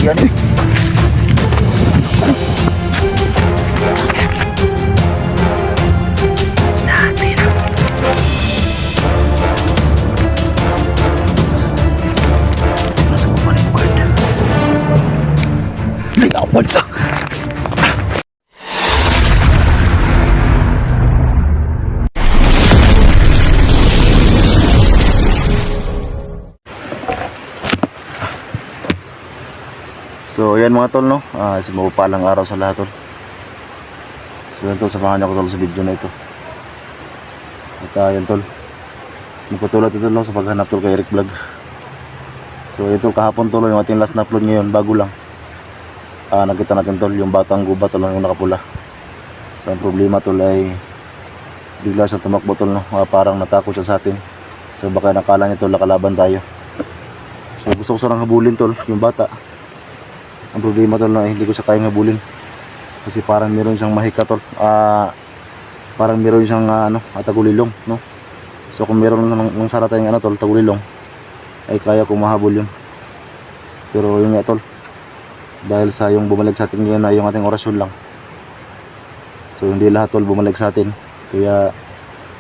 Yan eh. Nasa baba na yung guard. Layawan sa. So ayan mga tol, no, mapapalang araw sa lahat tol. So yan tol, samahan niyo ako tol sa video na ito. At yan tol, magpatulad ito tol sa paghanap tol kay Eric Vlog. So ito kahapon tol, yung ating last na upload ngayon, bago lang. Nakita natin tol yung batang gubat tol, yung nakapula. So ang problema tol ay bigla siya tumakbo tol, no, parang natakot siya sa atin. So baka nakala niya tol nakalaban tayo. So gusto ko sanang habulin tol yung bata. Ang problema tol na hindi ko siya kayang habulin kasi parang meron siyang mahika tol, parang meron siyang tagulilong, no. So kung meron ng sara tayong tol, tagulilong, ay kaya kong mahabol yun. Pero yun nga tol, dahil sa yung bumalik sa atin ngayon na yung ating orasyon lang, so hindi lahat tol bumalik sa atin, kaya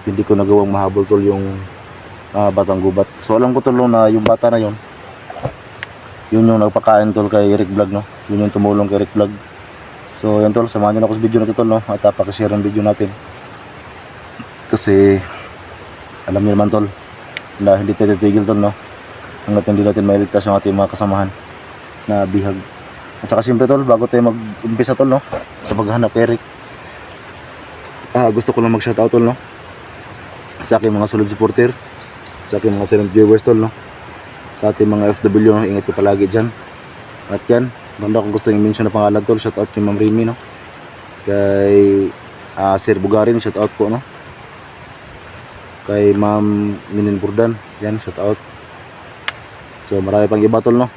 hindi ko nagawang mahabol tol yung batang gubat. So alam ko tol na yung bata na yun yung nagpakain tol kay Eric Vlog, no. Yun yung tumulong kay Eric Vlog. So yan tol, samahan nyo na ako sa video na ito tol, no. At pakishare ang video natin kasi alam niyo naman tol na hindi tayo titigil tol, no, hanggat hindi natin mailigtas yung ating mga kasamahan na bihag. At saka siyempre tol, bago tayo mag-umpisa tol, no, sa paghahanap kay Eric, gusto ko lang mag-shoutout tol, no, sa aking mga solid supporter, sa aking mga silent viewers tol, no, sa ating mga FW, no, ingat ko palagi dyan. At yan, banda kung gusto yung mention na pangalan tol, shoutout kay Ma'am Remy, no, kay Sir Bugarin, shoutout po, no, kay Ma'am Minin Burdan, yan, shoutout. So marami pang iba tol, no,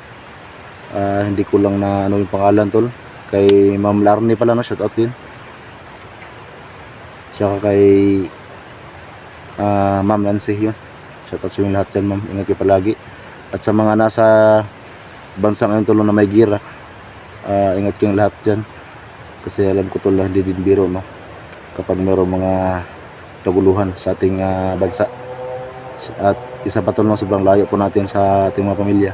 hindi ko lang na yung pangalan tol, kay Ma'am Larny pala, no, shoutout din. Saka kay Ma'am Nancy, yun, shoutout sa yung lahat yan ma'am, ingat kayo palagi. At sa mga nasa bansa ngayon tol na may gira, ingat kayong lahat dyan kasi alam ko tol hindi din biro, no, kapag mayroong mga naguluhan sa ating bansa. At isa pa tol, no, sobrang layo po natin sa ating mga pamilya,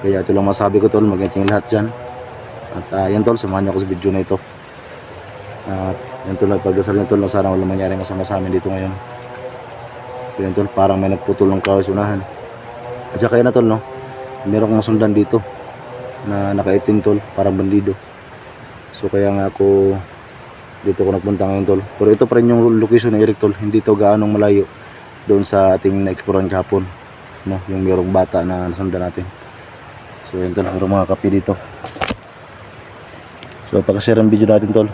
kaya ito lang masabi ko tol, mag-ingat kayong lahat dyan. At yan tol, samahan niyo ako sa video na ito. At yan tol, pagdasal niyo tol, sana walang mangyaring masama sa amin dito ngayon. Yan tol, parang may nagputol ng kahoy sa unahan. At saka yun na tol, no, meron akong masundan dito na nakaitim tol, parang bandido. So kaya nga ako dito ko nagpunta ngayon tol. Pero ito pa rin yung location ni Eric tol, hindi to gaanong malayo doon sa ating na-explorean kahapon, no, yung merong bata na nasundan natin. So yun tol, merong mga kape dito. So pakishare ang video natin tol.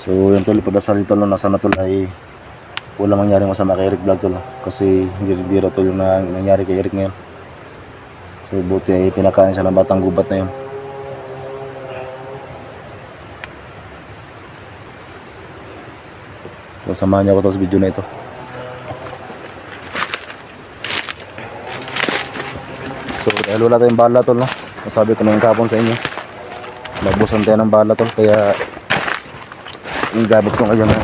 So yun tol, ipadasal tol, no, na sana tol ay wala mangyaring masama kay Eric Vlog tol, kasi hindi rin biro tol yung nangyari kay Eric ngayon. So buti ay pinakain siya ng batang gubat na yun. So samahan niyo ako tol sa video na ito. So dahil wala tayong bala tol, no, nasabi ko na yung kapon sa inyo, nabusan tayo ng bala tol, kaya yung gamit ko ngayon na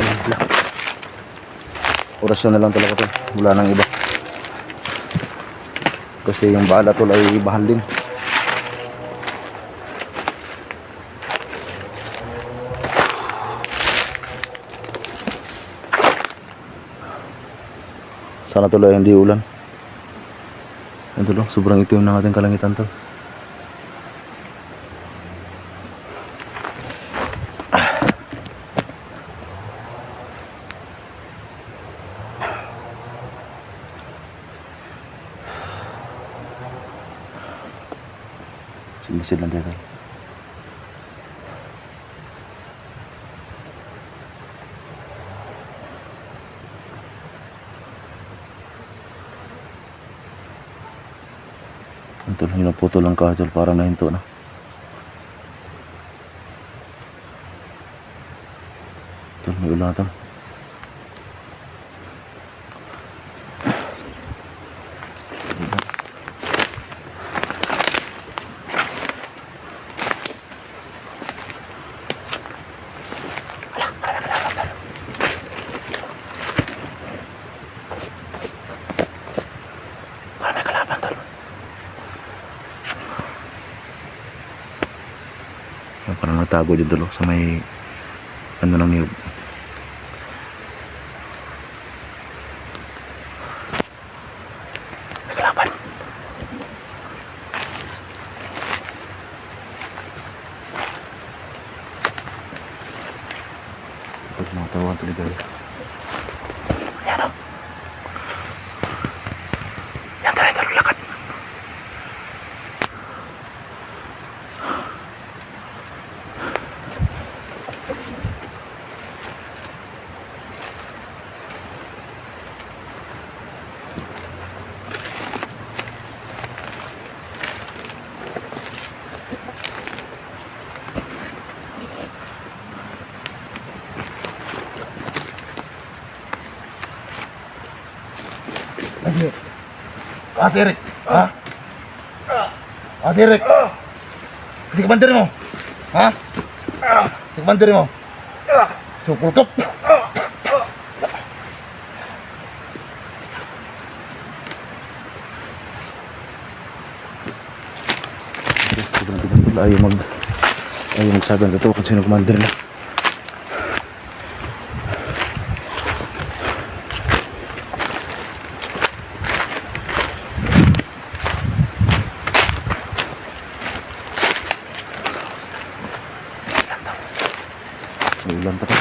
orasyon na lang talaga tol, wala nang iba kasi yung bala tol ay mahal din. Sana tol ay hindi ulan. Yan tol, sobrang itim ng ating kalangitan tol. Sinisid lang tayo. Ito lang yung naputol lang kahit parang nahinto na. Ito may ulan na ito. Parang nagtago dyan dulo sa may ano ng niyog. Kalaban. Ito mga tawag tuloy dahil. Ayan o. Yan tayo ito lakad. Sirik. Ha? Sirik. Kasi kabandiri mo. Ha? Kasi kabandiri mo. Sukul kap. Ayaw magsabi ang totoo kung sino commander na. Ulan pa rin.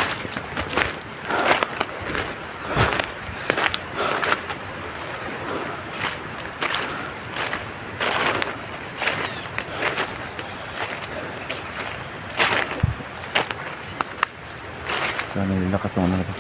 Sana yung lakas ng ano na ito.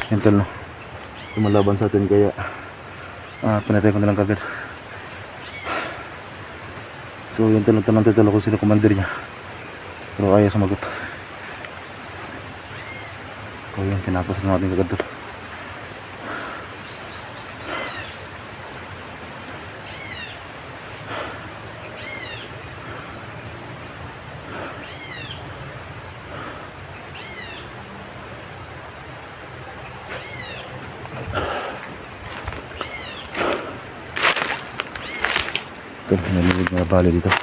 Yan tol, no? Lumalaban sa atin kaya pinatay ko na lang kagad. So yan tol, nagtanong tol kung sino commander niya, pero ayaw sumagot. So yan, tinapos na natin kagad tol. Ito, nalilig na bali dito.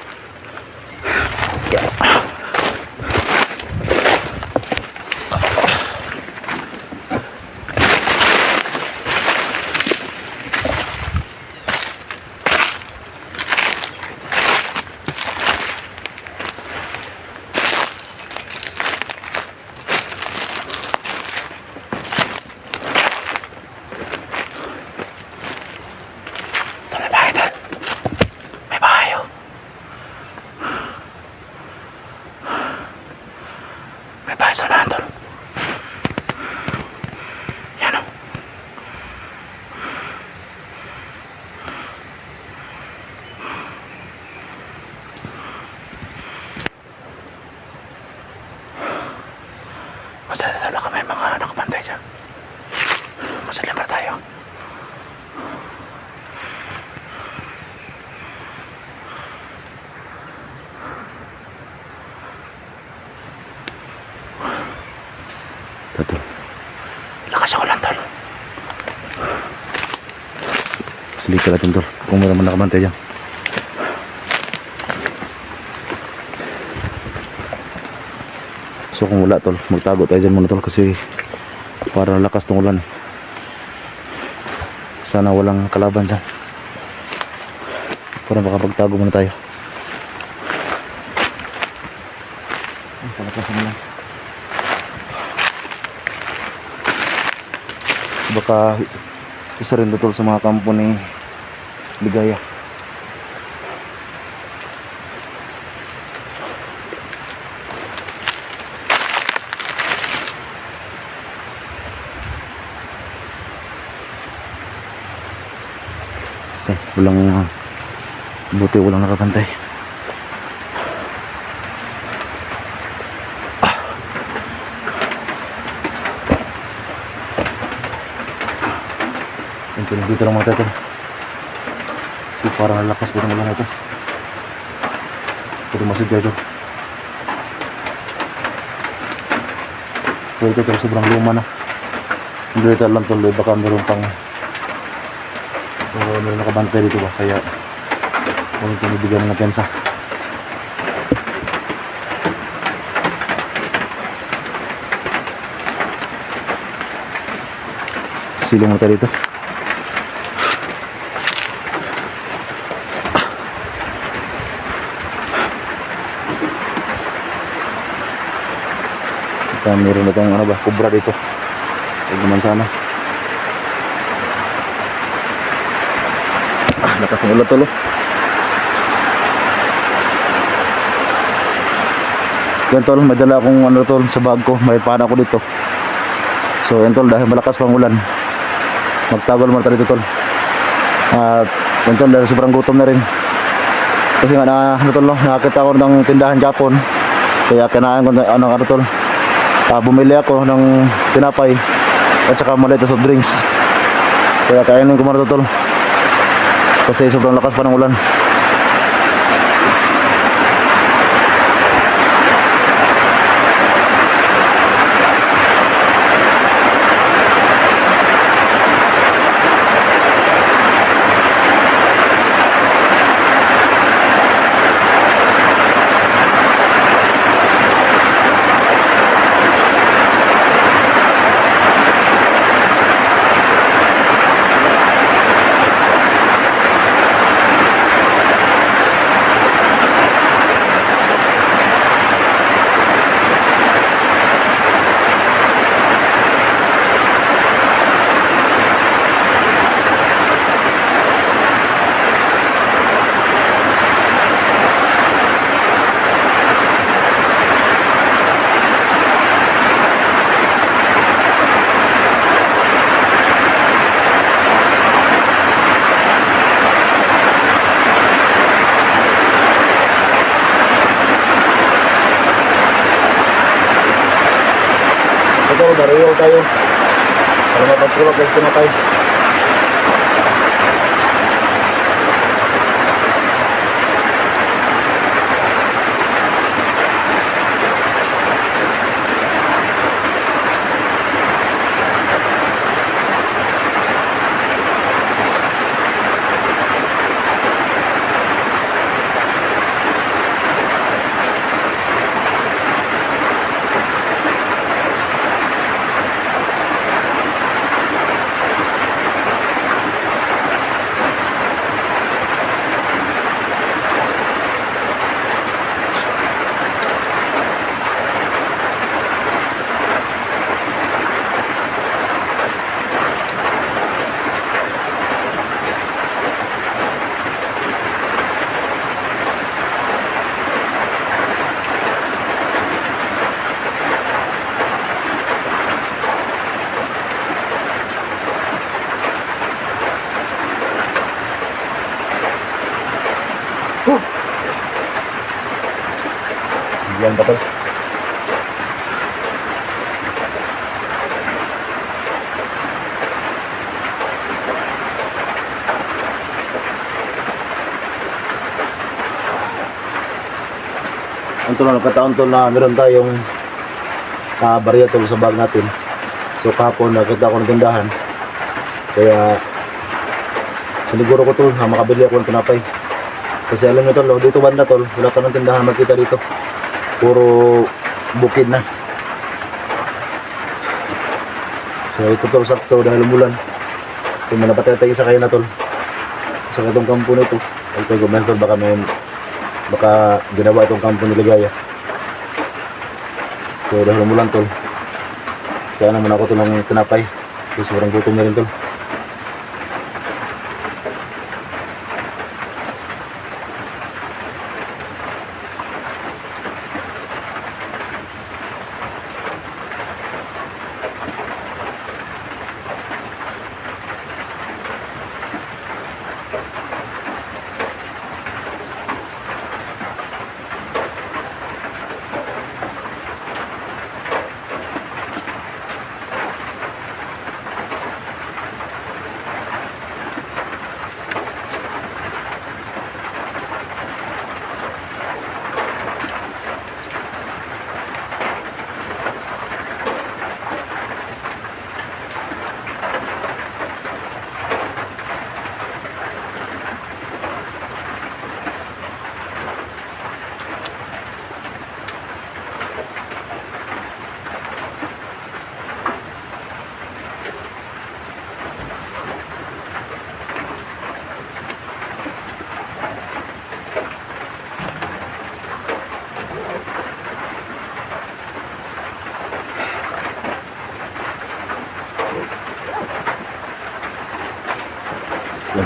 May baso na tol. Yan o. Masaya tol ka, may mga nakapantay dyan. Masalim na tayo. Tol, lakas ako lang tol. Silika natin tol, kung meron man nakabantay dyan. So kung wala tol, magtago tayo dyan muna tol, kasi para lakas ng ulan. Sana walang kalaban dyan, para makapagtago muna tayo. Ang palakas ng ulan. Baka isa rin tol sa mga kampo ni Ligaya. Walang buti, walang nakapantay. Dito lang mga tayo. So parang nalakas ko ng ulan ito. Pwede masid dito. So ito tol, sobrang luma na. Hindi ito lang tol, baka meron pang meron nakabantay dito ba, kaya kung ito nabigyan ng pensa. Silong mo tayo dito. Ito, meron na itong ano ba, kubra dito. Huwag naman sana. Lakas ng ulat tol. Yan tol, may dala akong ano tol sa bag ko. May pana ko dito. So yan tol, dahil malakas pang ulan, magtagol muna tayo dito tol. At yan tol, dahil sobrang gutom na rin. Kasi nga ano tol, no, nakakita ko ng tindahan Japon. Kaya kinain ko ano tol, bumili ako ng tinapay at saka maliit na soft drinks. Kaya kainin ko muna to tol, kasi sobrang lakas pa ng ulan. Ito, darayaw tayo para mapagkulog guys tinapay. Yan ba tol? Ang tol, nagkataon tol na meron tayong barya tol sa bag natin. So kahapon nakita ko ng tindahan, kaya siniguro ko tol na makabili ako ng tinapay. Kasi alam nyo tol, dito banda tol, wala ka ng tindahan makita dito. Puro bukid na. So ito tol, sakto dahil umulan. So manapatay tayo sa kaya na tol. Sa itong kampo nito. Ay tayo gumahal tol, baka ginawa itong kampo ni Ligaya. So dahil umulan tol, kaya naman ako tol ng tinapay. So sobrang gutom na rin tol.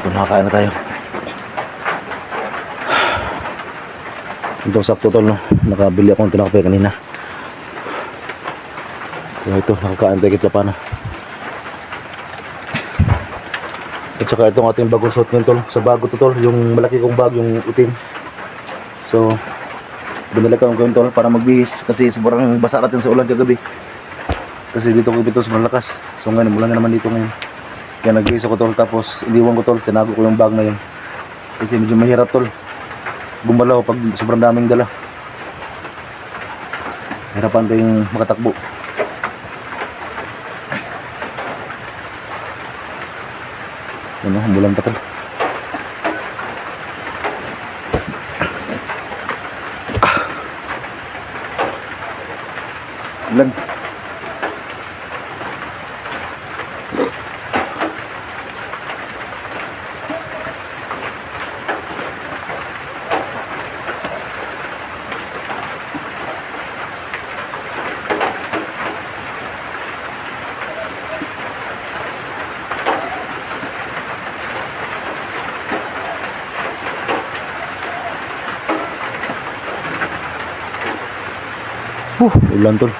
Ito, nakakain na tayo. Ito sakto tol, no? Nakabili ako ng tinakape kanina. So ito, nakakain tayo kita paano. At saka itong ating bagong suot ngayon tol. Sa bago to tol, yung malaki kong bag, yung itim. So binalik ko ngayon tol para magbihis. Kasi sobrang basa natin sa ulan kagabi. Kasi dito ko ito sobrang lakas. So ngayon, mula na naman dito ngayon. Kaya nagbihis ako tol. Tapos iniwan ko tol, tinago ko yung bag na yun. Kasi medyo mahirap tol gumalaw pag sobrang daming dala. Hirapan tayong makatakbo. Ano, umulan pa tol. Ulan. Ulan tol.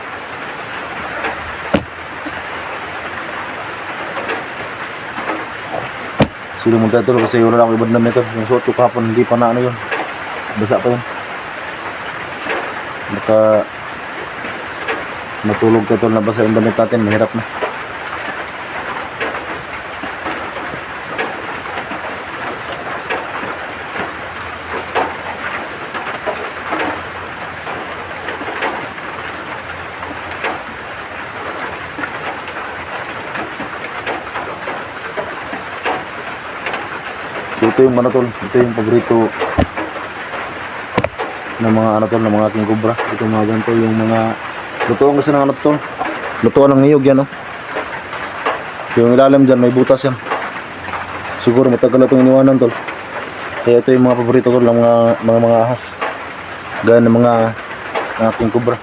Sino mong tol kasi wala akong ibang damit tol. Yung suot ko kahapon hindi pa na ano yun. Basa pa yun. Baka matulog ka tol na basa yung damit natin. Mahirap na. Ito yung ano tol, ito yung paborito ng mga ano tol, ng mga aking kubra. Ito yung mga ganito, yung mga lutuan kasi ng ano tol, lutuan ng niyog yan, no? Yung ilalim dyan, may butas yan. Siguro matagal itong iniwanan tol. Kaya ito yung mga paborito tol, ng mga ahas. Gaya ng mga aking kubra.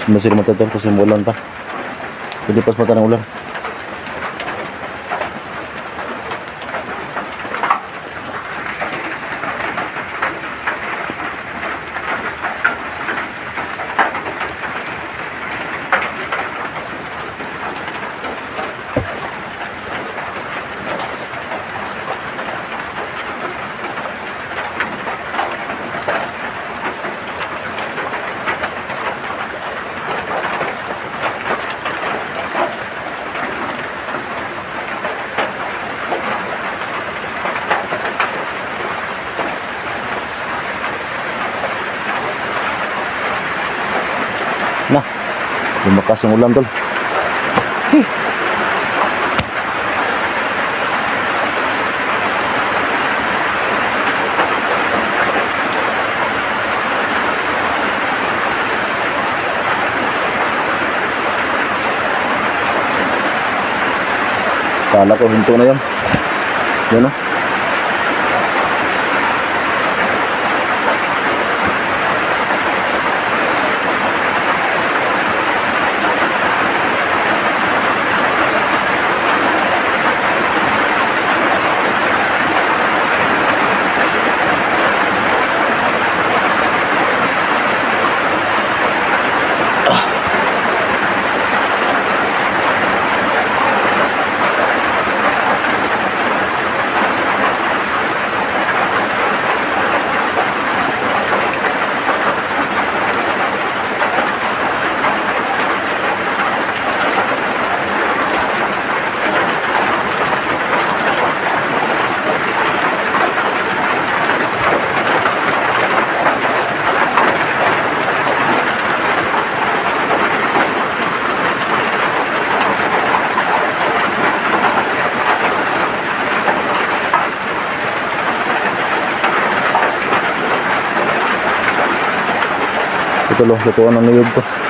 Masih mata tol kasi umulan pa. Hindi pas mata ng ulan. Nah, lumakas yung ulan tol. Kala ko hinto na yan. Yan o. Ito lo, lutuan ng niyog to.